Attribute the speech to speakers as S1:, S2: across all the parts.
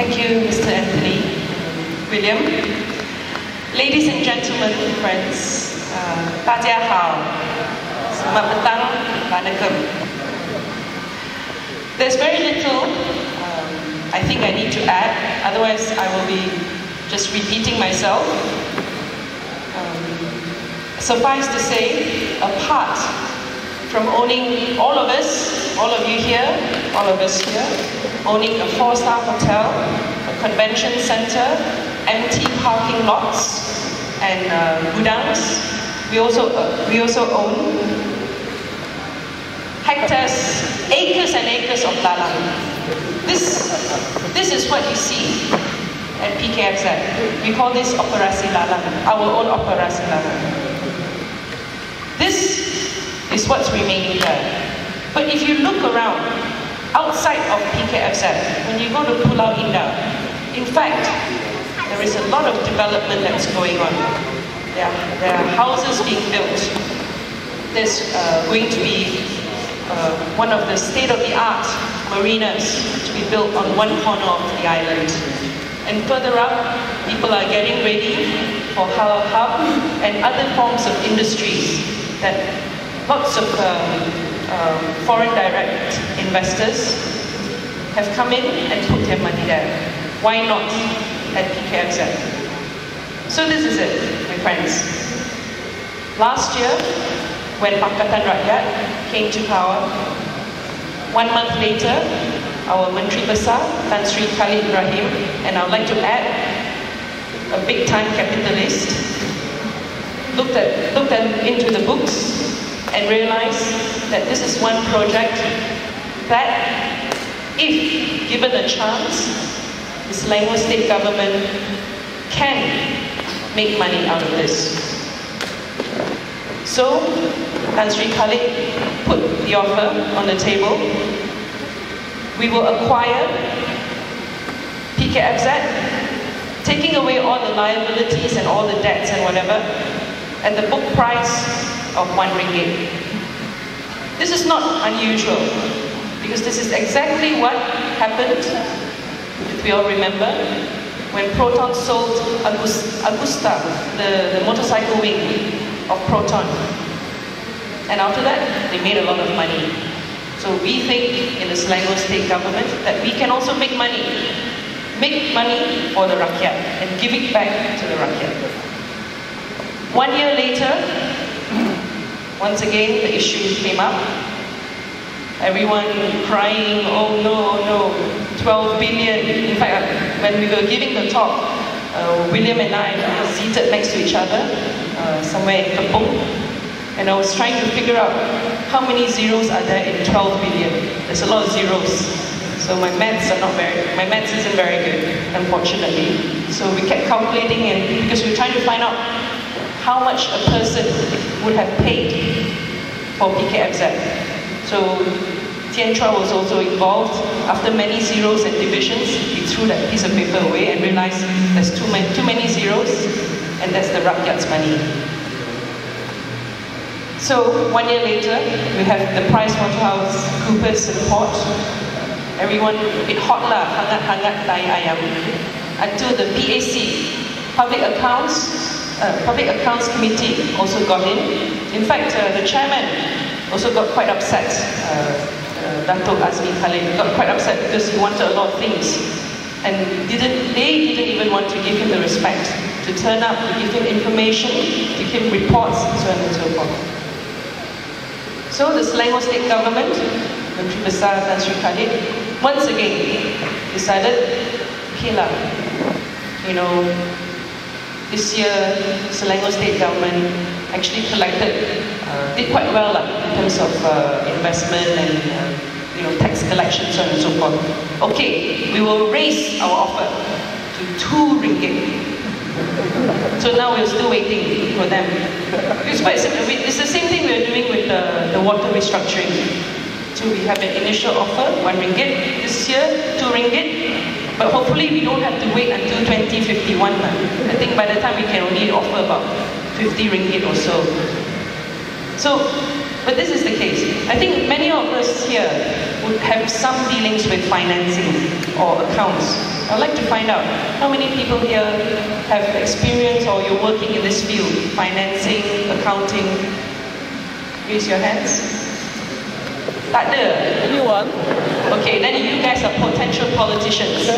S1: Thank you, Mr. Anthony. William. Ladies and gentlemen, friends, 大家好. Selamat petang, Vanakkam. There's very little I think I need to add, otherwise I will be just repeating myself. Suffice to say, apart from owning all of us, all of you here, all of us here, owning a 4-star hotel, a convention center, empty parking lots, and gudangs, we also own hectares, acres and acres of lalang. This is what you see at PKFZ. We call this Operasi Lalang, our own Operasi Lalang. This is what's remaining there. But if you look around, outside of PKFZ, when you go to Pulau Indah, in fact, there is a lot of development that's going on. There are houses being built. There's going to be one of the state-of-the-art marinas to be built on one corner of the island. And further up, people are getting ready for Halal Hub and other forms of industries that lots of foreign direct investors have come in and put their money there. Why not at PKFZ? So this is it, my friends. Last year, when Pakatan Rakyat came to power, 1 month later, our Menteri Besar, Tan Sri Khalid Ibrahim, and I would like to add, a big-time capitalist, looked into the books and realized that this is one project that, if given a chance, the Selangor state government can make money out of this. So, Tan Sri Khalid put the offer on the table. We will acquire PKFZ, taking away all the liabilities and all the debts and whatever, at the book price of RM1. This is not unusual, because this is exactly what happened, if we all remember, when Proton sold Agusta, the motorcycle wing of Proton. And after that, they made a lot of money. So we think in the Selangor state government that we can also make money for the rakyat and give it back to the rakyat. 1 year later, once again the issue came up. Everyone crying, oh no, 12 billion. In fact, when we were giving the talk, William and I were seated next to each other somewhere in Kampung, and I was trying to figure out how many zeros are there in 12 billion. There's a lot of zeros. So my maths isn't very good, unfortunately. So we kept calculating, and because we were trying to find out how much a person would have paid for PKFZ. So Tian Chua was also involved. After many zeros and divisions, he threw that piece of paper away and realized there's too many zeros, and that's the rakyat's money. So 1 year later, we have the PricewaterhouseCoopers report. Everyone, a bit hot lah, hangat tai ayam. Until the PAC, Public Accounts Committee, also got in. In fact, the chairman also got quite upset. Dato' Azmi Khalid got quite upset because he wanted a lot of things, and they didn't even want to give him the respect to turn up, to give him information, to give him reports, and so on and so forth. So the Selangor state government, Menteri Besar Tan Sri Khalid, once again decided, okay lah, this year Selangor state government actually did quite well in terms of investment and tax collection, so on and so forth. Okay, we will raise our offer to RM2. So now we're still waiting for them. It's the same thing we're doing with the water restructuring. So we have an initial offer, RM1. This year, RM2. But hopefully we don't have to wait until 2051. I think by the time we can only offer about RM50 or so. So But this is the case. I think many of us here would have some dealings with financing or accounts. I'd like to find out how many people here have experience or you're working in this field, financing, accounting. Raise your hands. Tak ada?
S2: Anyone?
S1: Okay, then you guys are potential politicians.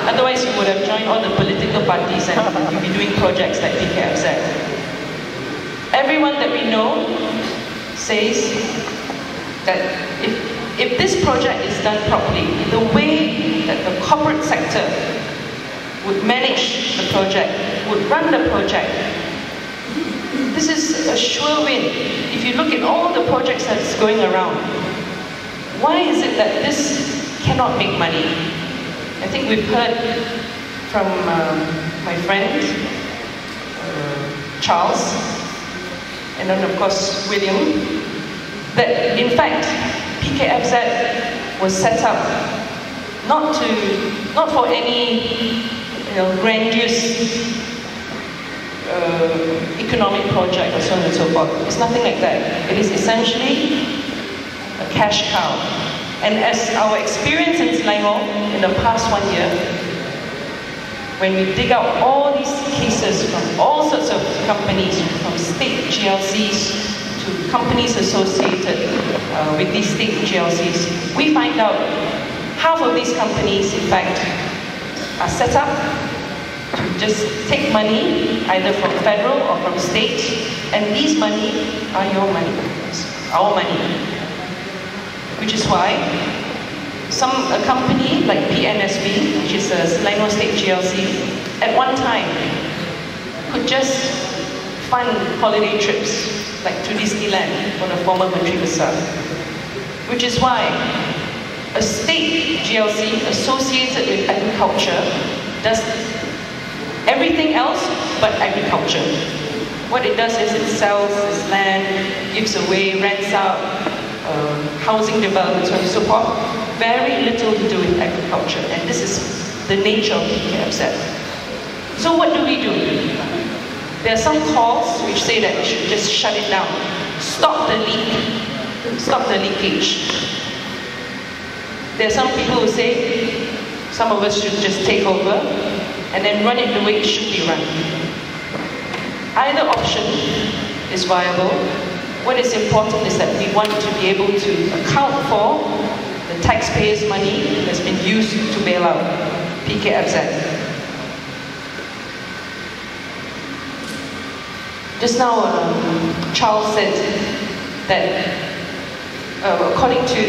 S1: Otherwise you would have joined all the political parties and you'd be doing projects like PKFZ. Everyone that we know says that if this project is done properly, the way that the corporate sector would manage the project, would run the project, this is a sure win. If you look at all the projects that's going around, why is it that this cannot make money? I think we've heard from my friend, Charles, and then of course William, that in fact PKFZ was set up not for any grandiose economic project or so on and so forth. It's nothing like that. It is essentially a cash cow. And as our experience in Selangor in the past 1 year, when we dig out all these cases from all sorts of companies, from state GLCs to companies associated with these state GLCs, we find out half of these companies, in fact, are set up to just take money, either from federal or from state, and these money are your money, our money. Which is why a company like PNSB, which is a Selangor State GLC, at one time could just fund holiday trips, like to Disneyland for the former Menteri Besar. Which is why a state GLC associated with agriculture does everything else but agriculture. What it does is it sells its land, gives away, rents out, housing development, so on and so forth. Very little to do with agriculture, and this is the nature of PKFZ. So what do? There are some calls which say that we should just shut it down, stop the leak, stop the leakage. There are some people who say some of us should just take over and then run it the way it should be run. Either option is viable. What is important is that we want to be able to account for the taxpayers' money that's been used to bail out PKFZ. Just now, Charles said that according to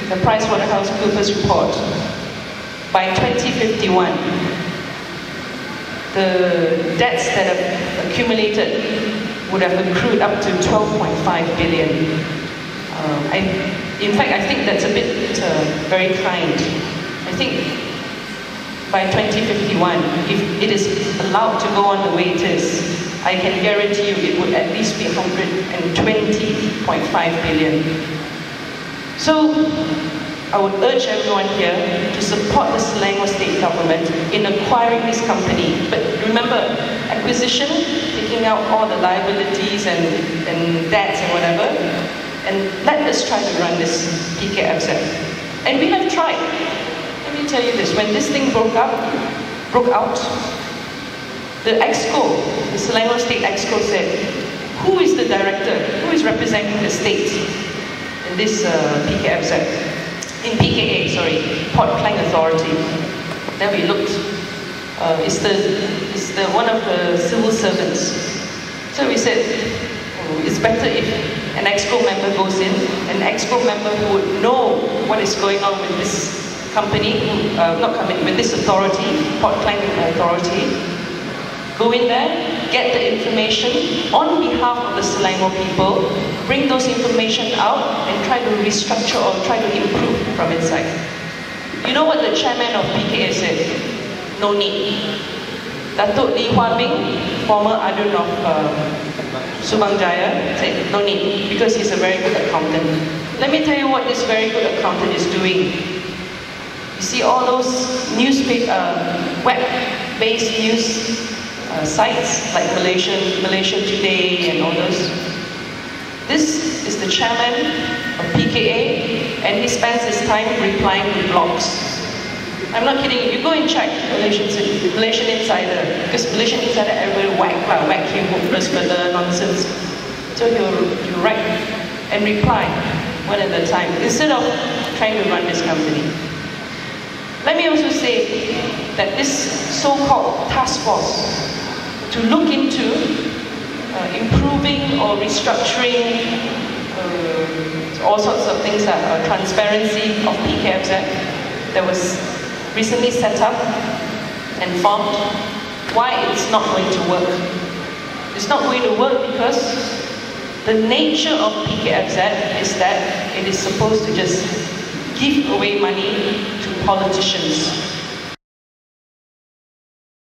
S1: the PricewaterhouseCoopers report, by 2051, the debts that have accumulated would have accrued up to 12.5 billion. In fact, I think that's a bit very kind. I think by 2051, if it is allowed to go on the way it is, I can guarantee you it would at least be 120.5 billion. So, I would urge everyone here to support the Selangor state government in acquiring this company. But remember, acquisition, taking out all the liabilities and debts and whatever, and let us try to run this PKFZ. And we have tried. Let me tell you this, when this thing broke out, the EXCO, the Selangor State EXCO said, who is the director, who is representing the state in this PKFZ? In PKA, sorry, Port Klang Authority. Then we looked. It's the one of the civil servants. So we said, it's better if an EXCO member goes in, an EXCO member who would know what is going on with this company, with this authority, Port Klang Authority, go in there, get the information on behalf of the Selangor people, bring those information out and try to restructure or try to improve from inside. You know what the chairman of PKA said? No need. Datuk Lee Hua Ming, former Adun of Subang Jaya, said no need because he's a very good accountant. Let me tell you what this very good accountant is doing. You see all those web-based news sites like Malaysia Today and all those. This is the chairman of PKA, and he spends his time replying to blogs. I'm not kidding you. You go and check Malaysian Insider, because Malaysian Insider everybody whack him, hopeless further nonsense. So he'll write and reply one at a time, instead of trying to run this company. Let me also say that this so-called task force to look into improving or restructuring all sorts of things, transparency of PKFZ, that was recently set up and formed, why it's not going to work? It's not going to work because the nature of PKFZ is that it is supposed to just give away money to politicians.